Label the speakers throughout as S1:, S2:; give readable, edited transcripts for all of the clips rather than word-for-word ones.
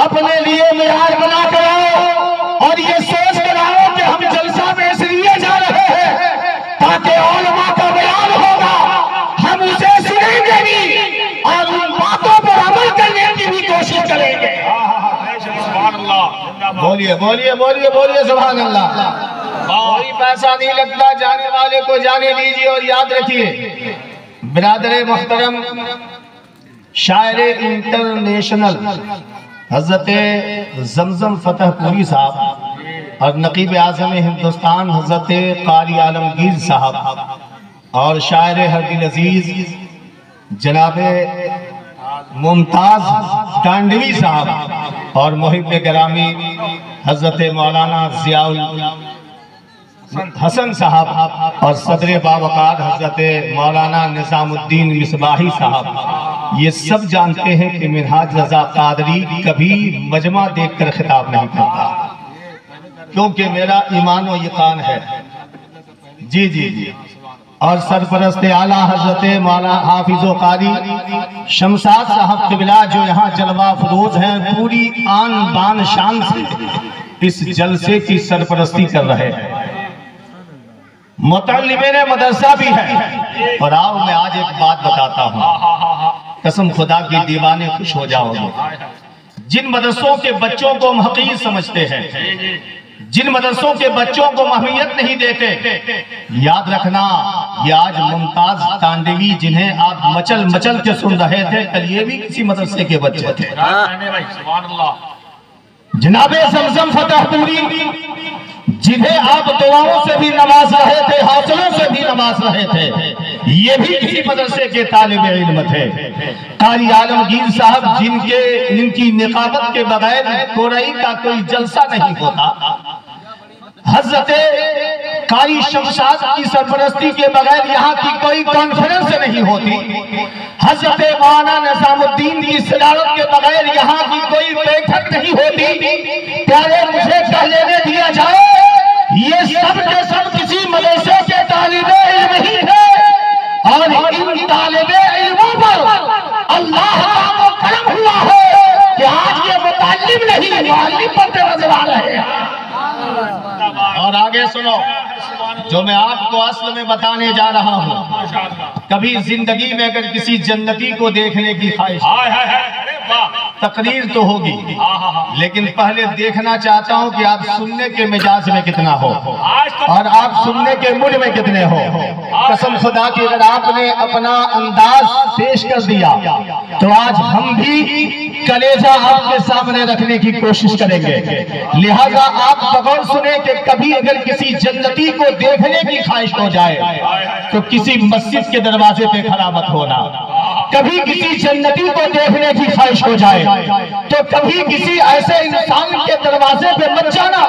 S1: اپنے لیے معیار بنا کر آؤ اور یہ سوچ کر آؤ کہ ہم جلسہ میں اس لیے جا رہے ہیں تاکہ علماء کا بیان ہوگا، ہم اسے سنیں گے بھی اور ان باتوں پر عمل کرنے کی بھی کوشش کریں گے۔ بولیے بولیے بولیے بولیے سبحان اللہ۔ کوئی پیسہ نہیں لگتا، جانے والے کو جانے دیجیے۔ اور یاد رکھیے برادر محترم، شاعر انٹرنیشنل حضرت زمزم فتح پوری صاحب اور نقیب اعظم ہندوستان حضرت قاری عالمگیر صاحب اور شاعر ہر دل عزیز جناب ممتاز ٹانڈوی صاحب اور محب گرامی حضرت مولانا ضیاء حسن صاحب اور صدر باوقار حضرت مولانا نظام الدین مصباحی صاحب، یہ سب جانتے ہیں کہ منہاج رضا قادری کبھی مجمع دیکھ کر خطاب نہیں کرتا، کیونکہ میرا ایمان و یقین ہے۔ جی جی جی۔ اور سرپرست اعلیٰ حضرت مولانا حافظ و قاری شمشاد صاحب قبلہ جو یہاں جلوہ فروز ہیں، پوری آن بان شان سے اس جلسے کی سرپرستی کر رہے ہیں۔ متعلمین مدرسہ بھی ہے۔ اور آؤ میں آج ایک بات بتاتا ہوں، قسم خدا کی دیوانے خوش ہو جاؤ گے۔ جن مدرسوں کے بچوں کو ہم حقیر سمجھتے ہیں، جن مدرسوں کے بچوں کو اہمیت نہیں دیتے، یاد رکھنا یہ آج ممتاز ٹانڈوی جنہیں آپ مچل مچل کے سن رہے تھے، کل یہ بھی کسی مدرسے کے بچے تھے۔ جناب زمزم فتح پوری جنہیں آپ دعاؤں سے بھی نواز رہے تھے، حوصلوں سے بھی نواز رہے تھے، یہ بھی کسی مدرسے کے طالب علم تھے۔ قاری عالمگیر صاحب جن کی نقابت کے بغیر قرئی کا کوئی جلسہ نہیں ہوتا، حضرت قاری شمشاد کی سرپرستی کے بغیر یہاں کی کوئی کانفرنس نہیں ہوتی، حضرت مولانا نظام الدین کی صدارت کے بغیر یہاں کی کوئی بیٹھک نہیں ہوتی۔ پیارے مجھے کہہ لینے دیا جائے یہ سب کے سب کسی مدرسے کے طالب علم ہی تھے، اور ان طالب علموں پر اللہ کا کرم ہوا ہے کہ آج یہ متعلم نہیں معلم بنتے نظر آ رہے ہیں۔ اور آگے سنو جو میں آپ کو اصل میں بتانے جا رہا ہوں، کبھی زندگی میں اگر کسی جنتی کو دیکھنے کی خواہش، تقریر تو ہوگی، لیکن پہلے دیکھنا چاہتا ہوں کہ آپ سننے کے مزاج میں کتنا ہو اور آپ سننے کے موڈ میں کتنے ہو۔ قسم خدا کی اگر آپ نے اپنا انداز پیش کر دیا تو آج ہم بھی کلیجہ آپ کے سامنے رکھنے کی کوشش کریں گے۔ لہذا آپ بغور سنے کہ کبھی اگر کسی جنتی کو دیکھنے کی خواہش ہو جائے تو کسی مسجد کے دروازے پہ کھڑا مت ہونا، کبھی کسی جنتی کو دیکھنے کی خواہش ہو جائے تو کبھی کسی ایسے انسان کے دروازے پہ مت جانا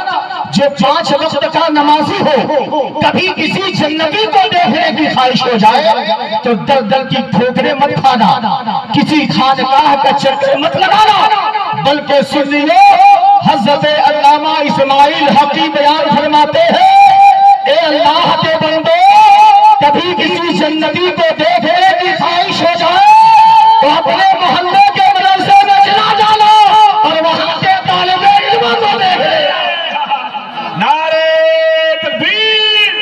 S1: جو 5 وقت کا نمازی ہو، کبھی کسی جنتی کو دیکھنے کی خواہش ہو جائے تو در در کی ٹھوکریں مت کھانا، کسی خانقاہ کا چکر مت لگانا، بلکہ سنیے حضرت علامہ اسماعیل حقی بیان فرماتے ہیں، اے اللہ کے بندو کبھی کسی جنتی کو دیکھنے کی خواہش ہو جائے تو اپنے محلے کے مدرسے میں چلا جانا اور وہاں کے طالب علموں کو دیکھے۔
S2: نعرہ تکبیر،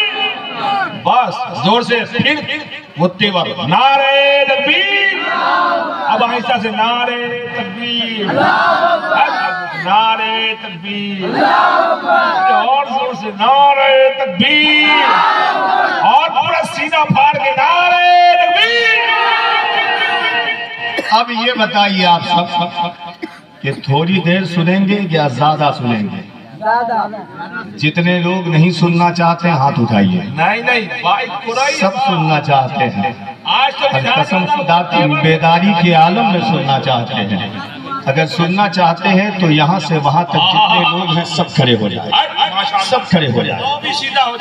S2: بس زور سے پھر متے وقت نعرہ تکبیر، اب آہستہ سے نعرہ تکبیر، نعرہ تکبیر، اور زور سے نعرہ تکبیر، اور پورا سینہ پھاڑ کے نعرہ تکبیر۔
S1: اب یہ بتائیے آپ سب کہ تھوڑی دیر سنیں گے یا زیادہ سنیں گے؟ جتنے لوگ نہیں سننا چاہتے ہیں ہاتھ اٹھائیے۔
S2: نہیں
S1: سب سننا چاہتے ہیں اور قسم خدا کی بیداری کے عالم میں سننا چاہتے ہیں۔ اگر سننا چاہتے ہیں تو یہاں سے وہاں تک جتنے لوگ ہیں سب کھڑے ہو جائیں، سب کھڑے ہو جائیں،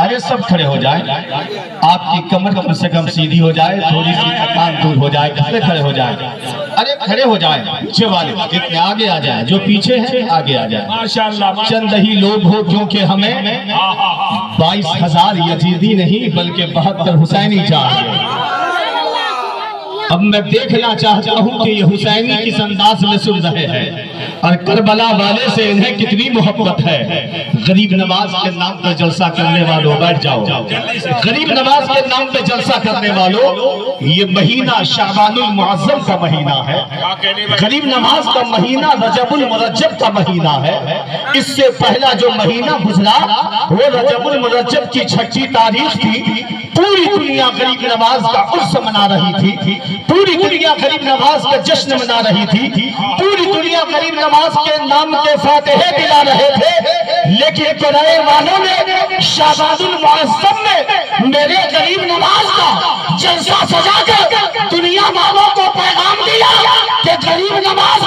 S1: ارے سب کھڑے ہو جائیں۔ آپ کی کمر کم سے کم سیدھی ہو جائے، تھوڑی سی تھکان دور ہو جائے، کھڑے کھڑے ہو جائیں، ارے کھڑے ہو جائیں، پیچھے والے جتنے آگے آ جائیں، جو پیچھے ہیں آگے آ جائیں۔ چند ہی لوگ ہو کیونکہ ہمیں 22,000 یزیدی نہیں بلکہ 72 حسینی چاہیے۔ اب میں دیکھنا چاہتا ہوں کہ یہ حسینی کس انداز میں سن رہے ہیں۔ اور کربلا والے سے انہیں کتنی محبت ہے. غریب نواز کے نام پہ جلسہ کرنے والوں بیٹھ جاؤ. غریب نواز کے نام پہ جلسہ کرنے والوں یہ مہینہ شعبان المعظم کا مہینہ ہے. غریب نواز کا مہینہ رجب المرجب کا مہینہ ہے. اس سے پہلا جو مہینہ گزرا وہ رجب المرجب کی 6 تاریخ تھی. پوری دنیا غریب نواز کا عرس منا رہی تھی. پوری دنیا غریب نواز کا جشن منا رہی تھی. پوری دنیا غریب نواز کے نام کے فاتحے دلا رہے تھے. لیکن کرائے والوں نے شعبان المعظم میں میرے غریب نواز کا جلسہ سجا کر دنیا والوں کو پیغام دیا کہ غریب نواز